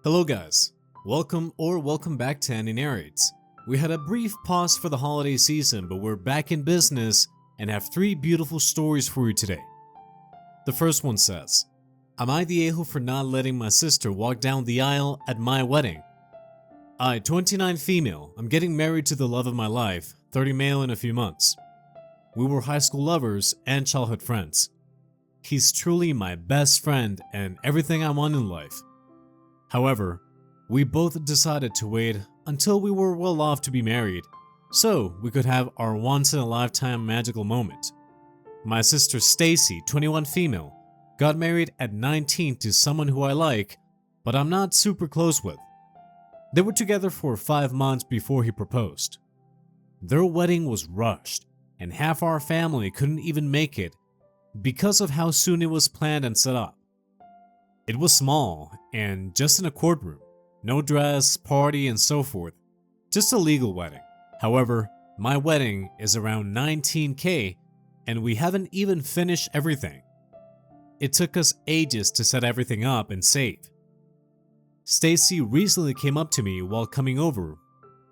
Hello guys, welcome back to Andy Narrates. We had a brief pause for the holiday season, but we're back in business and have 3 beautiful stories for you today. The first one says, am I the a-hole for not letting my sister walk down the aisle at my wedding? I, 29 female, I'm getting married to the love of my life, 30 male in a few months. We were high school lovers and childhood friends. He's truly my best friend and everything I want in life. However, we both decided to wait until we were well off to be married, so we could have our once-in-a-lifetime magical moment. My sister Stacy, 21 female, got married at 19 to someone who I like, but I'm not super close with. They were together for 5 months before he proposed. Their wedding was rushed, and half our family couldn't even make it because of how soon it was planned and set up. It was small and just in a courtroom, no dress, party, and so forth, just a legal wedding. However, my wedding is around $19K and we haven't even finished everything. It took us ages to set everything up and save. Stacy recently came up to me while coming over.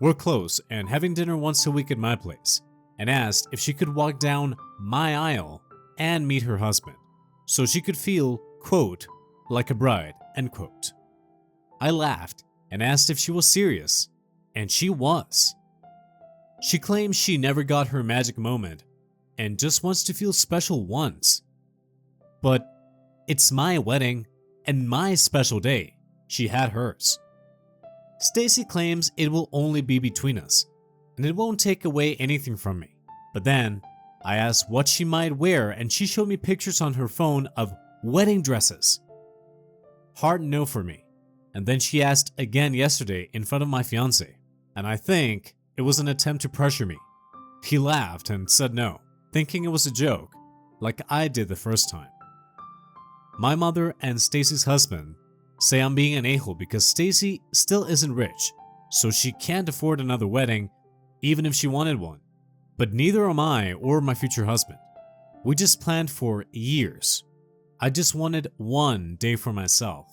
We're close and having dinner once a week at my place, and asked if she could walk down my aisle and meet her husband, so she could feel, quote, like a bride, end quote. I laughed and asked if she was serious, and she was. She claims she never got her magic moment and just wants to feel special once. But it's my wedding and my special day. She had hers. Stacy claims it will only be between us and it won't take away anything from me. But then I asked what she might wear and she showed me pictures on her phone of wedding dresses. Hard no for me. And then she asked again yesterday in front of my fiance, and I think it was an attempt to pressure me. He laughed and said no, thinking it was a joke, like I did the first time. My mother and Stacy's husband say I'm being an a-hole because Stacy still isn't rich, so she can't afford another wedding even if she wanted one. But neither am I or my future husband. We just planned for years. I just wanted one day for myself.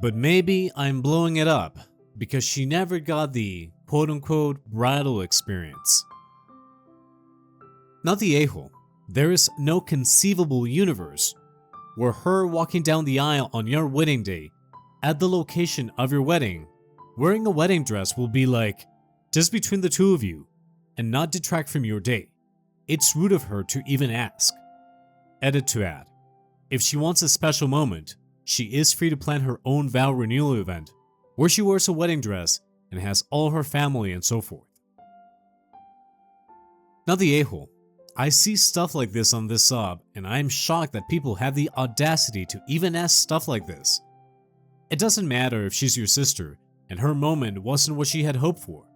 But maybe I'm blowing it up because she never got the quote-unquote bridal experience. Not the a-hole. There is no conceivable universe where her walking down the aisle on your wedding day at the location of your wedding wearing a wedding dress will be like just between the two of you and not detract from your day. It's rude of her to even ask. Edit to add. If she wants a special moment, she is free to plan her own vow renewal event where she wears a wedding dress and has all her family and so forth. Now the a-hole. I see stuff like this on this sub and I am shocked that people have the audacity to even ask stuff like this. It doesn't matter if she's your sister and her moment wasn't what she had hoped for.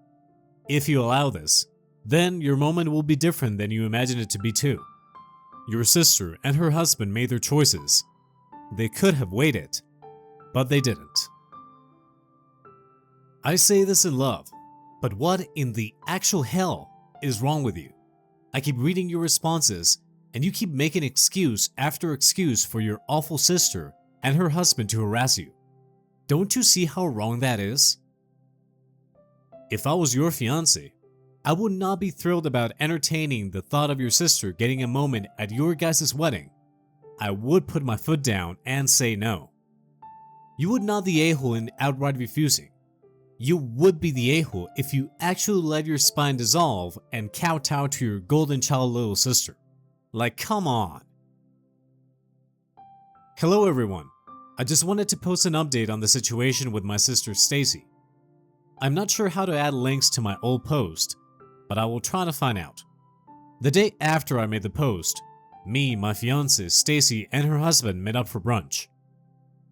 If you allow this, then your moment will be different than you imagined it to be too. Your sister and her husband made their choices. They could have waited, but they didn't. I say this in love, but what in the actual hell is wrong with you? I keep reading your responses and you keep making excuse after excuse for your awful sister and her husband to harass you. Don't you see how wrong that is? If I was your fiance, I would not be thrilled about entertaining the thought of your sister getting a moment at your guys' wedding. I would put my foot down and say no. You would not the a-hole in outright refusing. You would be the a-hole if you actually let your spine dissolve and kowtow to your golden child little sister. Like, come on. Hello everyone. I just wanted to post an update on the situation with my sister Stacy. I'm not sure how to add links to my old post, but I will try to find out. The day after I made the post, me, my fiancée, Stacy, and her husband met up for brunch.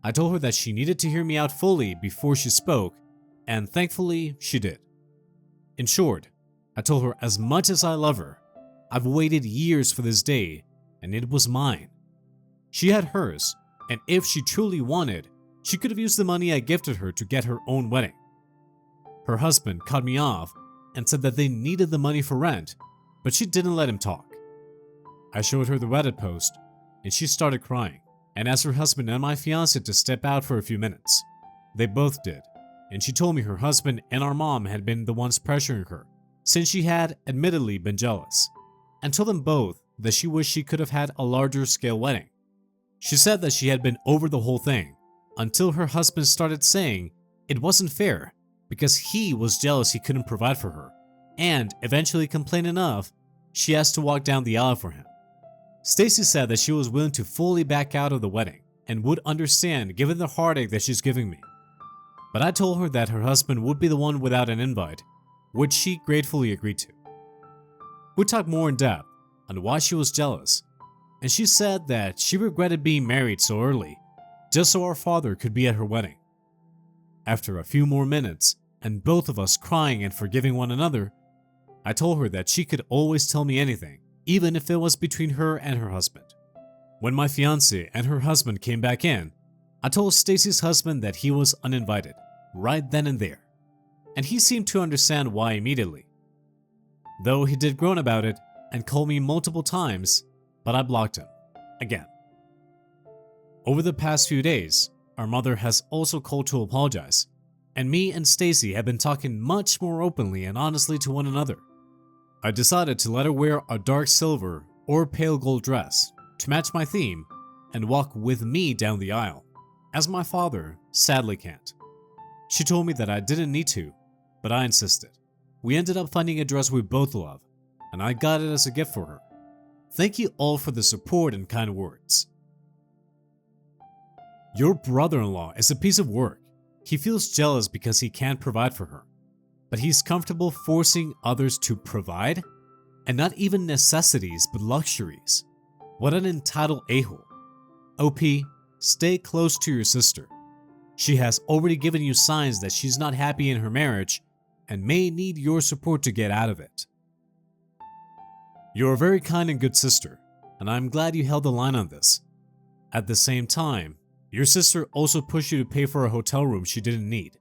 I told her that she needed to hear me out fully before she spoke, and thankfully she did. In short, I told her as much as I love her, I've waited years for this day, and it was mine. She had hers, and if she truly wanted, she could have used the money I gifted her to get her own wedding. Her husband cut me off and said that they needed the money for rent, but she didn't let him talk. I showed her the Reddit post, and she started crying and asked her husband and my fiancé to step out for a few minutes. They both did, and she told me her husband and our mom had been the ones pressuring her, since she had admittedly been jealous, and told them both that she wished she could have had a larger scale wedding. She said that she had been over the whole thing until her husband started saying it wasn't fair because he was jealous he couldn't provide for her, and eventually complained enough she asked to walk down the aisle for him. Stacy said that she was willing to fully back out of the wedding and would understand given the heartache that she's giving me. But I told her that her husband would be the one without an invite, which she gratefully agreed to. We talked more in depth on why she was jealous, and she said that she regretted being married so early just so our father could be at her wedding. After a few more minutes and both of us crying and forgiving one another, I told her that she could always tell me anything, even if it was between her and her husband. When my fiancée and her husband came back in, I told Stacy's husband that he was uninvited, right then and there, and he seemed to understand why immediately. Though he did groan about it and call me multiple times, but I blocked him, again. Over the past few days, our mother has also called to apologize, and me and Stacy have been talking much more openly and honestly to one another. I decided to let her wear a dark silver or pale gold dress to match my theme and walk with me down the aisle, as my father sadly can't. She told me that I didn't need to, but I insisted. We ended up finding a dress we both love, and I got it as a gift for her. Thank you all for the support and kind words. Your brother-in-law is a piece of work. He feels jealous because he can't provide for her, but he's comfortable forcing others to provide, and not even necessities but luxuries. What an entitled a-hole. OP, stay close to your sister. She has already given you signs that she's not happy in her marriage and may need your support to get out of it. You're a very kind and good sister, and I'm glad you held the line on this. At the same time, your sister also pushed you to pay for a hotel room she didn't need.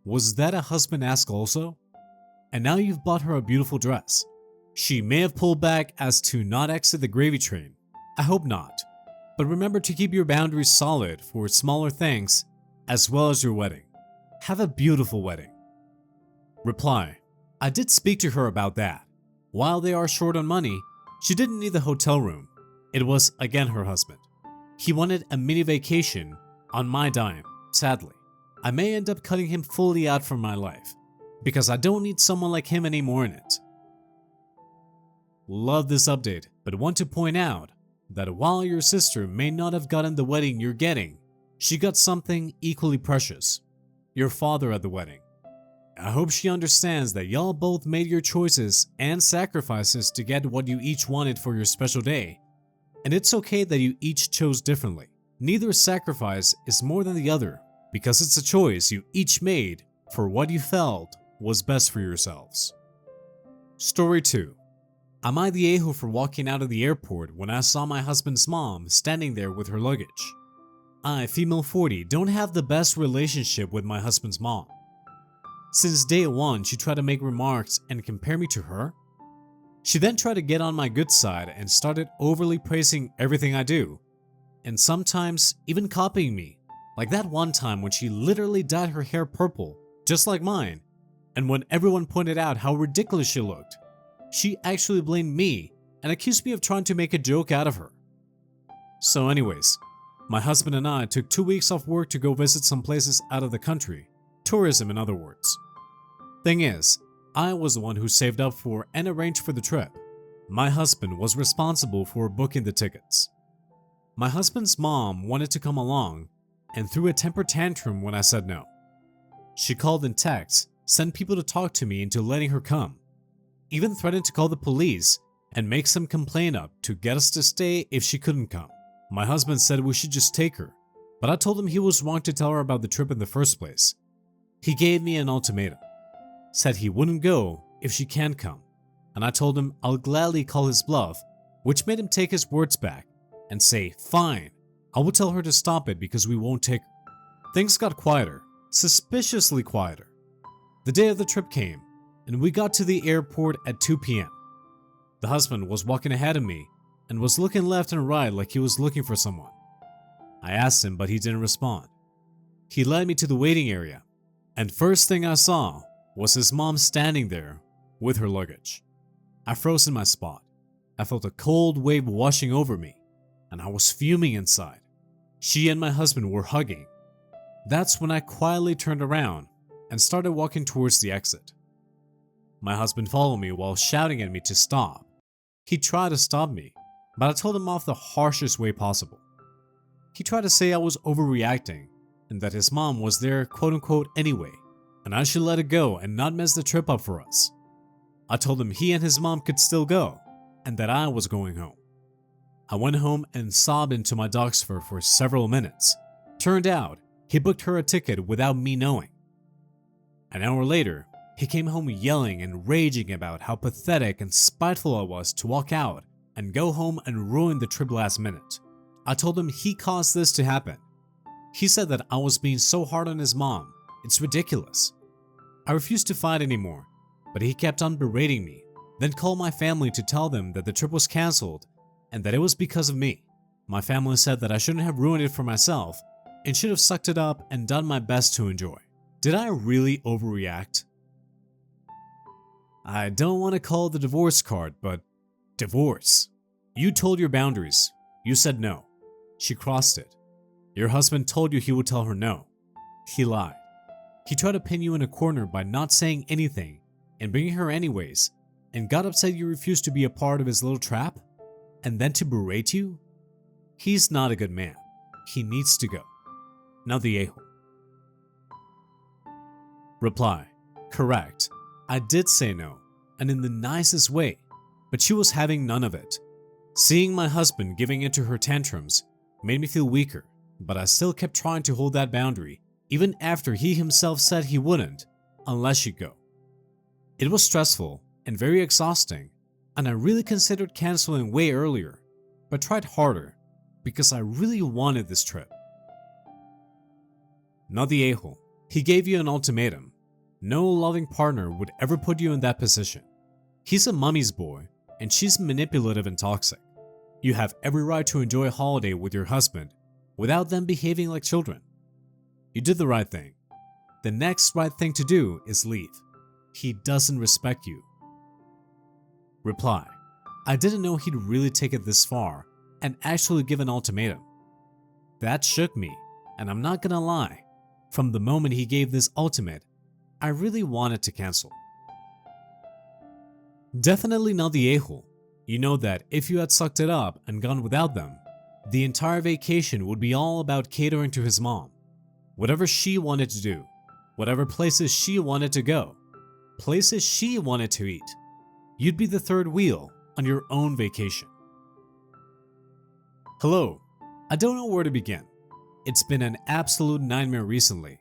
Was that a husband ask also? And now you've bought her a beautiful dress. She may have pulled back as to not exit the gravy train. I hope not. But remember to keep your boundaries solid for smaller things as well as your wedding. Have a beautiful wedding. Reply: I did speak to her about that. While they are short on money, she didn't need the hotel room. It was again her husband. He wanted a mini vacation on my dime, sadly. I may end up cutting him fully out from my life because I don't need someone like him anymore in it. Love this update, but want to point out that while your sister may not have gotten the wedding you're getting, she got something equally precious: your father at the wedding. I hope she understands that y'all both made your choices and sacrifices to get what you each wanted for your special day, and it's okay that you each chose differently. Neither sacrifice is more than the other because it's a choice you each made for what you felt was best for yourselves. Story 2. Am I the a-hole for walking out of the airport when I saw my husband's mom standing there with her luggage? I, female 40, don't have the best relationship with my husband's mom. Since day one, she tried to make remarks and compare me to her. She then tried to get on my good side and started overly praising everything I do, and sometimes even copying me, like that one time when she literally dyed her hair purple, just like mine, and when everyone pointed out how ridiculous she looked, she actually blamed me and accused me of trying to make a joke out of her. So anyways, my husband and I took 2 weeks off work to go visit some places out of the country. Tourism, in other words. Thing is, I was the one who saved up for and arranged for the trip. My husband was responsible for booking the tickets. My husband's mom wanted to come along and threw a temper tantrum when I said no. She called and texted, sent people to talk to me into letting her come, even threatened to call the police and make some complaint up to get us to stay if she couldn't come. My husband said we should just take her, but I told him he was wrong to tell her about the trip in the first place. He gave me an ultimatum, said he wouldn't go if she can't come, and I told him I'll gladly call his bluff, which made him take his words back and say, fine, I will tell her to stop it because we won't take her. Things got quieter, suspiciously quieter. The day of the trip came, and we got to the airport at 2 p.m. The husband was walking ahead of me and was looking left and right like he was looking for someone. I asked him, but he didn't respond. He led me to the waiting area, and first thing I saw was his mom standing there with her luggage. I froze in my spot. I felt a cold wave washing over me, and I was fuming inside. She and my husband were hugging. That's when I quietly turned around and started walking towards the exit. My husband followed me while shouting at me to stop. He tried to stop me, but I told him off the harshest way possible. He tried to say I was overreacting and that his mom was there quote unquote anyway, and I should let it go and not mess the trip up for us. I told him he and his mom could still go and that I was going home. I went home and sobbed into my dog's fur for several minutes. Turned out, he booked her a ticket without me knowing. An hour later, he came home yelling and raging about how pathetic and spiteful I was to walk out and go home and ruin the trip last minute. I told him he caused this to happen. He said that I was being so hard on his mom. It's ridiculous. I refused to fight anymore, but he kept on berating me, then called my family to tell them that the trip was cancelled and that it was because of me. My family said that I shouldn't have ruined it for myself and should have sucked it up and done my best to enjoy. Did I really overreact? I don't want to call it the divorce card, but divorce. You told your boundaries. You said no. She crossed it. Your husband told you he would tell her no. He lied. He tried to pin you in a corner by not saying anything and bringing her anyways, and got upset you refused to be a part of his little trap, and then to berate you? He's not a good man. He needs to go. Now the a-hole. Reply: correct. I did say no, and in the nicest way, but she was having none of it. Seeing my husband giving into her tantrums made me feel weaker, but I still kept trying to hold that boundary, even after he himself said he wouldn't, unless she'd go. It was stressful and very exhausting, and I really considered canceling way earlier, but tried harder because I really wanted this trip. Not the a-hole. He gave you an ultimatum. No loving partner would ever put you in that position. He's a mummy's boy, and she's manipulative and toxic. You have every right to enjoy a holiday with your husband without them behaving like children. You did the right thing. The next right thing to do is leave. He doesn't respect you. Reply: I didn't know he'd really take it this far and actually give an ultimatum. That shook me, and I'm not gonna lie, from the moment he gave this ultimate, I really wanted to cancel. Definitely not the a-hole. You know that if you had sucked it up and gone without them, the entire vacation would be all about catering to his mom. Whatever she wanted to do, whatever places she wanted to go, places she wanted to eat, you'd be the third wheel on your own vacation. Hello, I don't know where to begin. It's been an absolute nightmare recently,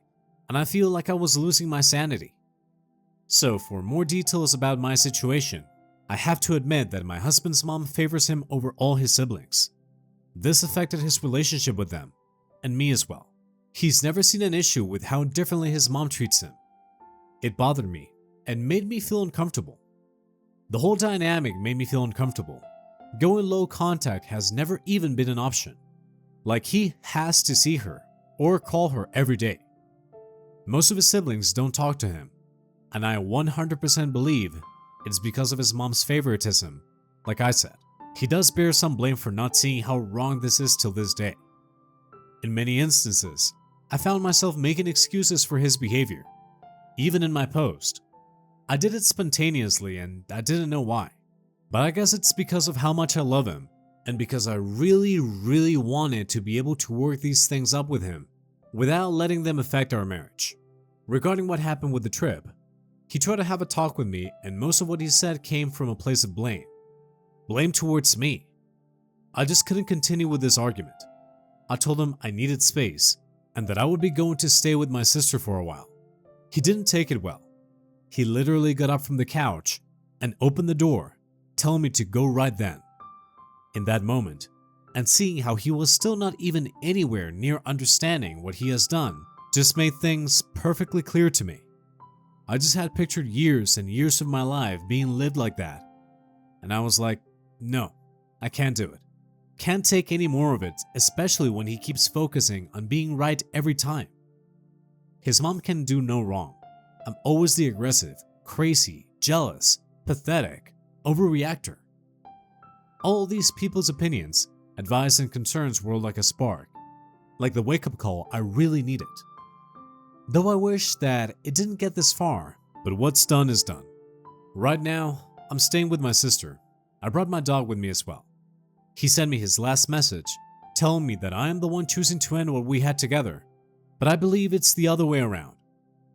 and I feel like I was losing my sanity. So for more details about my situation, I have to admit that my husband's mom favors him over all his siblings. This affected his relationship with them, and me as well. He's never seen an issue with how differently his mom treats him. It bothered me and made me feel uncomfortable. The whole dynamic made me feel uncomfortable. Going low contact has never even been an option. Like he has to see her or call her every day. Most of his siblings don't talk to him, and I 100% believe it's because of his mom's favoritism. Like I said, he does bear some blame for not seeing how wrong this is till this day. In many instances, I found myself making excuses for his behavior. Even in my post, I did it spontaneously and I didn't know why. But I guess it's because of how much I love him and because I really wanted to be able to work these things up with him without letting them affect our marriage. Regarding what happened with the trip, he tried to have a talk with me and most of what he said came from a place of blame. Blame towards me. I just couldn't continue with this argument. I told him I needed space and that I would be going to stay with my sister for a while. He didn't take it well. He literally got up from the couch and opened the door, telling me to go right then. In that moment, and seeing how he was still not even anywhere near understanding what he has done just made things perfectly clear to me. I just had pictured years and years of my life being lived like that, and I was like, no, I can't do it. Can't take any more of it, especially when he keeps focusing on being right every time. His mom can do no wrong. I'm always the aggressive, crazy, jealous, pathetic, overreactor. All these people's opinions, advice, and concerns were like a spark, like the wake-up call I really needed. Though I wish that it didn't get this far, but what's done is done. Right now, I'm staying with my sister. I brought my dog with me as well. He sent me his last message, telling me that I am the one choosing to end what we had together, but I believe it's the other way around,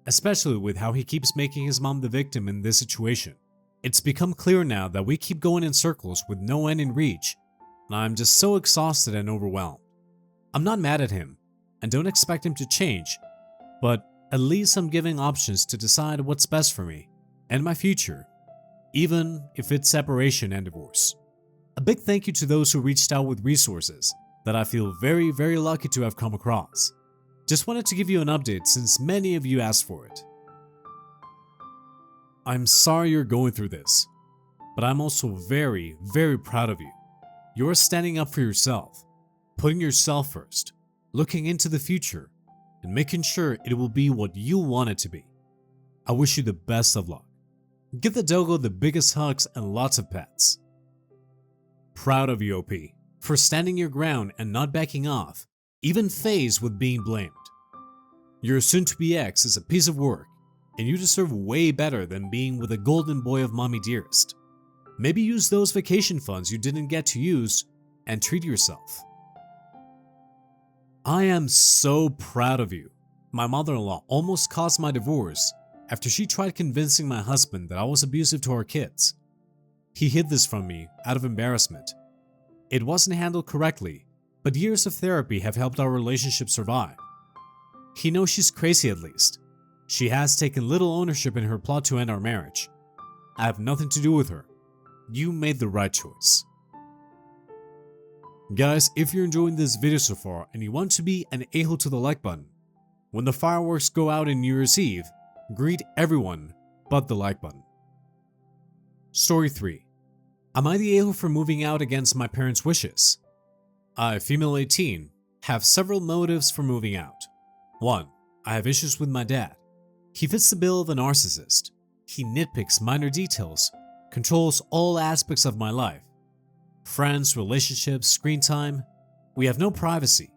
especially with how he keeps making his mom the victim in this situation. It's become clear now that we keep going in circles with no end in reach, and I'm just so exhausted and overwhelmed. I'm not mad at him, and don't expect him to change, but at least I'm giving options to decide what's best for me and my future, even if it's separation and divorce. A big thank you to those who reached out with resources that I feel very, very lucky to have come across. Just wanted to give you an update since many of you asked for it. I'm sorry you're going through this, but I'm also very, very proud of you. You're standing up for yourself, putting yourself first, looking into the future, and making sure it will be what you want it to be. I wish you the best of luck. Give the doggo the biggest hugs and lots of pets. Proud of you, OP, for standing your ground and not backing off, even faced with being blamed. Your soon-to-be ex is a piece of work, and you deserve way better than being with a golden boy of mommy dearest. Maybe use those vacation funds you didn't get to use and treat yourself. I am so proud of you. My mother-in-law almost caused my divorce after she tried convincing my husband that I was abusive to our kids. He hid this from me out of embarrassment. It wasn't handled correctly, but years of therapy have helped our relationship survive. He knows she's crazy at least. She has taken little ownership in her plot to end our marriage. I have nothing to do with her. You made the right choice. Guys, if you're enjoying this video so far and you want to be an a-hole to the like button, when the fireworks go out in New Year's Eve, greet everyone but the like button. Story 3. Am I the a-hole for moving out against my parents' wishes? I, female 18, have several motives for moving out. 1. I have issues with my dad. He fits the bill of a narcissist. He nitpicks minor details, controls all aspects of my life. Friends, relationships, screen time. We have no privacy,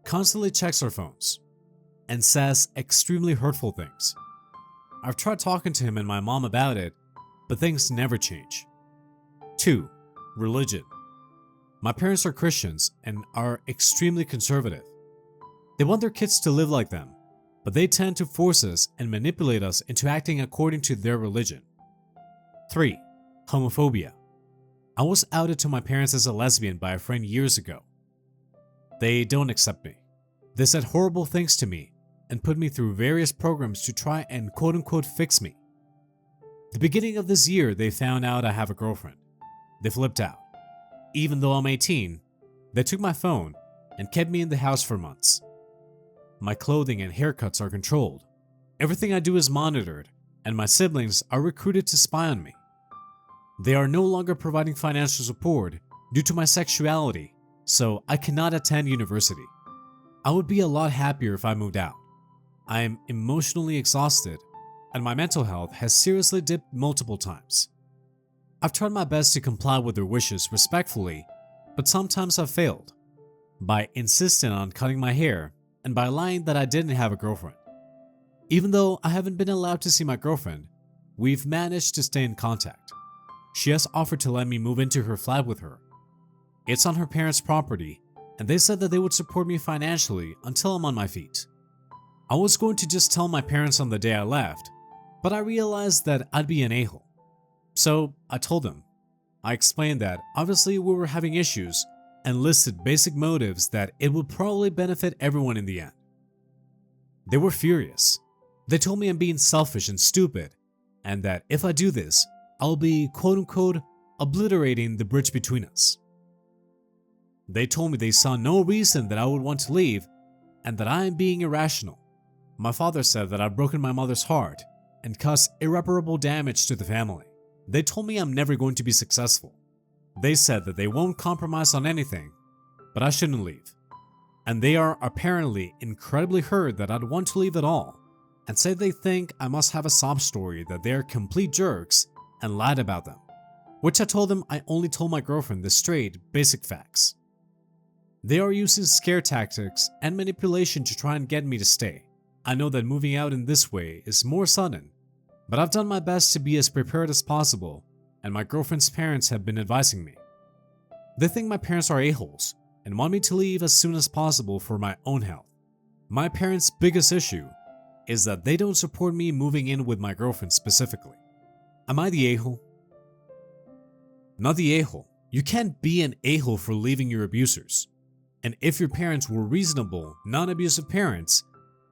constantly checks our phones, and says extremely hurtful things. I've tried talking to him and my mom about it, but things never change. 2. Religion. My parents are Christians and are extremely conservative. They want their kids to live like them, but they tend to force us and manipulate us into acting according to their religion. 3. Homophobia. I was outed to my parents as a lesbian by a friend years ago. They don't accept me. They said horrible things to me and put me through various programs to try and quote-unquote fix me. The beginning of this year, they found out I have a girlfriend. They flipped out. Even though I'm 18, they took my phone and kept me in the house for months. My clothing and haircuts are controlled. Everything I do is monitored, and my siblings are recruited to spy on me. They are no longer providing financial support due to my sexuality, so I cannot attend university. I would be a lot happier if I moved out. I am emotionally exhausted, and my mental health has seriously dipped multiple times. I've tried my best to comply with their wishes respectfully, but sometimes I've failed. By insisting on cutting my hair and by lying that I didn't have a girlfriend. Even though I haven't been allowed to see my girlfriend, we've managed to stay in contact. She has offered to let me move into her flat with her. It's on her parents' property, and they said that they would support me financially until I'm on my feet. I was going to just tell my parents on the day I left, but I realized that I'd be an a-hole. So I told them. I explained that obviously we were having issues and listed basic motives that it would probably benefit everyone in the end. They were furious. They told me I'm being selfish and stupid, and that if I do this, I'll be quote-unquote obliterating the bridge between us. They told me they saw no reason that I would want to leave and that I am being irrational. My father said that I've broken my mother's heart and caused irreparable damage to the family. They told me I'm never going to be successful. They said that they won't compromise on anything, but I shouldn't leave. And they are apparently incredibly hurt that I'd want to leave at all. and say they think I must have a sob story that they are complete jerks and lied about them, which I told them I only told my girlfriend the straight, basic facts. They are using scare tactics and manipulation to try and get me to stay. I know that moving out in this way is more sudden, but I've done my best to be as prepared as possible, and my girlfriend's parents have been advising me. They think my parents are a-holes and want me to leave as soon as possible for my own health. My parents' biggest issue is that they don't support me moving in with my girlfriend specifically. Am I the a-hole? Not the a-hole. You can't be an a-hole for leaving your abusers. And if your parents were reasonable, non-abusive parents,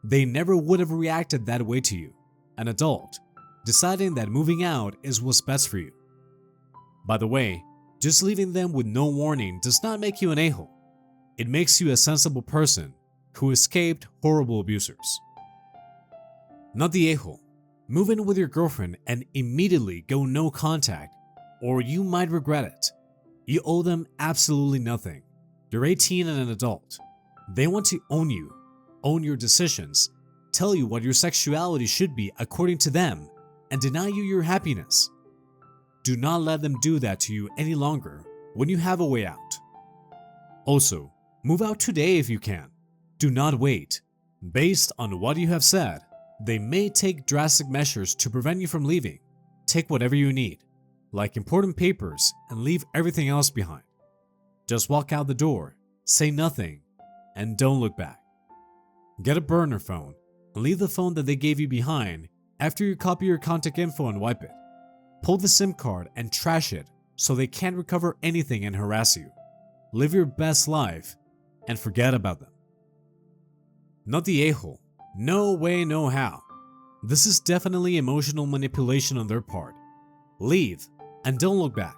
they never would have reacted that way to you, an adult, deciding that moving out is what's best for you. By the way, just leaving them with no warning does not make you an a-hole. It makes you a sensible person who escaped horrible abusers. Not the a-hole. Move in with your girlfriend and immediately go no contact, or you might regret it. You owe them absolutely nothing. You're 18 and an adult. They want to own you, own your decisions, tell you what your sexuality should be according to them, and deny you your happiness. Do not let them do that to you any longer when you have a way out. Also, move out today if you can. Do not wait. Based on what you have said, they may take drastic measures to prevent you from leaving. Take whatever you need, like important papers, and leave everything else behind. Just walk out the door, say nothing, and don't look back. Get a burner phone and leave the phone that they gave you behind after you copy your contact info and wipe it. Pull the SIM card and trash it so they can't recover anything and harass you. Live your best life and forget about them. Not the a-hole. No way, no how. This is definitely emotional manipulation on their part. Leave and don't look back.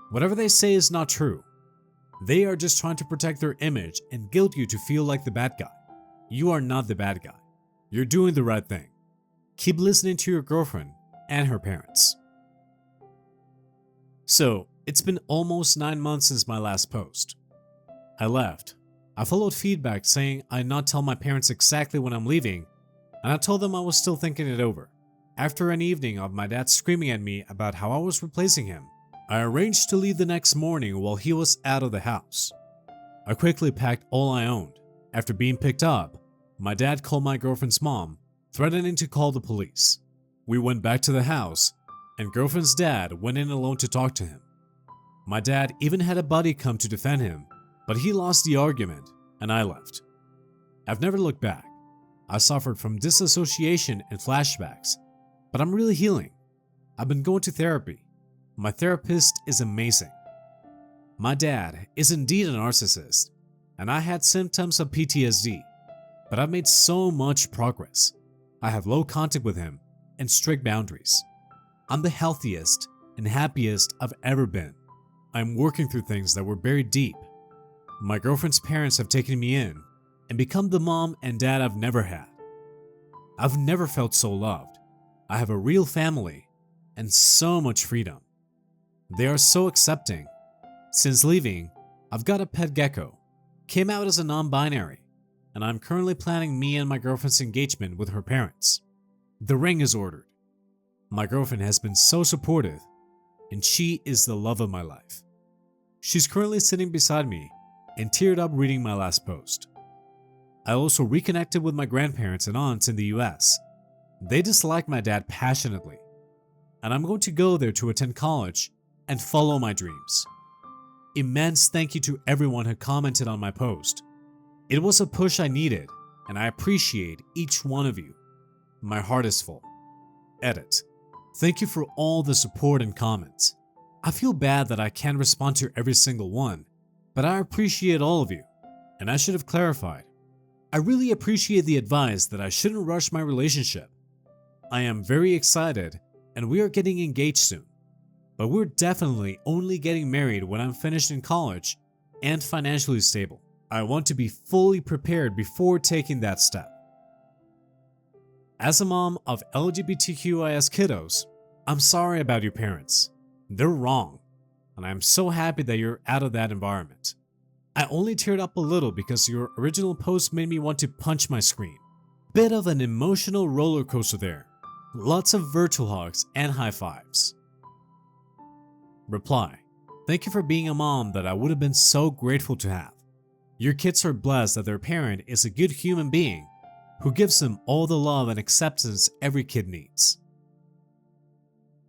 Whatever they say is not true. They are just trying to protect their image and guilt you to feel like the bad guy. You are not the bad guy. You're doing the right thing. Keep listening to your girlfriend and her parents. So, it's been almost 9 months since my last post. I left. I followed feedback saying I'd not tell my parents exactly when I'm leaving, and I told them I was still thinking it over. After an evening of my dad screaming at me about how I was replacing him, I arranged to leave the next morning while he was out of the house. I quickly packed all I owned. After being picked up, my dad called my girlfriend's mom, threatening to call the police. We went back to the house, and girlfriend's dad went in alone to talk to him. My dad even had a buddy come to defend him, but he lost the argument, and I left. I've never looked back. I suffered from disassociation and flashbacks, but I'm really healing. I've been going to therapy. My therapist is amazing. My dad is indeed a narcissist, and I had symptoms of PTSD, but I've made so much progress. I have low contact with him and strict boundaries. I'm the healthiest and happiest I've ever been. I'm working through things that were buried deep. My girlfriend's parents have taken me in and become the mom and dad I've never had. I've never felt so loved. I have a real family and so much freedom. They are so accepting. Since leaving, I've got a pet gecko, came out as a non-binary, and I'm currently planning me and my girlfriend's engagement with her parents. The ring is ordered. My girlfriend has been so supportive, and she is the love of my life. She's currently sitting beside me and teared up reading my last post. I also reconnected with my grandparents and aunts in the US. They dislike my dad passionately, and I'm going to go there to attend college and follow my dreams. Immense thank you to everyone who commented on my post. It was a push I needed, and I appreciate each one of you. My heart is full. Edit. Thank you for all the support and comments. I feel bad that I can't respond to every single one, but I appreciate all of you. And I should have clarified. I really appreciate the advice that I shouldn't rush my relationship. I am very excited, and we are getting engaged soon. But we're definitely only getting married when I'm finished in college and financially stable. I want to be fully prepared before taking that step. As a mom of LGBTQIS kiddos, I'm sorry about your parents. They're wrong, and I'm so happy that you're out of that environment. I only teared up a little because your original post made me want to punch my screen. bit of an emotional roller coaster there. Lots of virtual hugs and high fives. Reply: thank you for being a mom that I would have been so grateful to have. Your kids are blessed that their parent is a good human being who gives them all the love and acceptance every kid needs.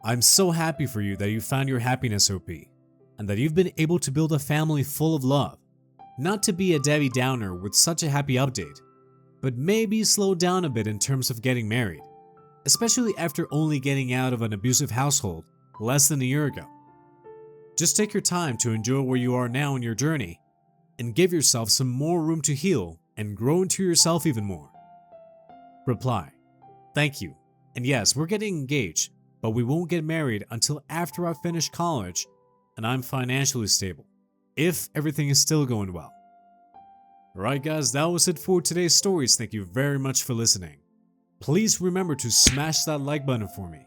I'm so happy for you that you found your happiness, OP, and that you've been able to build a family full of love. Not to be a Debbie Downer with such a happy update, but maybe slow down a bit in terms of getting married, especially after only getting out of an abusive household less than a year ago. Just take your time to enjoy where you are now in your journey and give yourself some more room to heal and grow into yourself even more. Reply: thank you, and yes, we're getting engaged, but we won't get married until after I finish college and I'm financially stable, if everything is still going well. Alright guys, that was it for today's stories. Thank you very much for listening. Please remember to smash that like button for me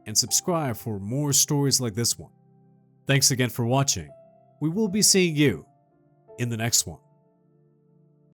and subscribe for more stories like this one. Thanks again for watching. We will be seeing you in the next one.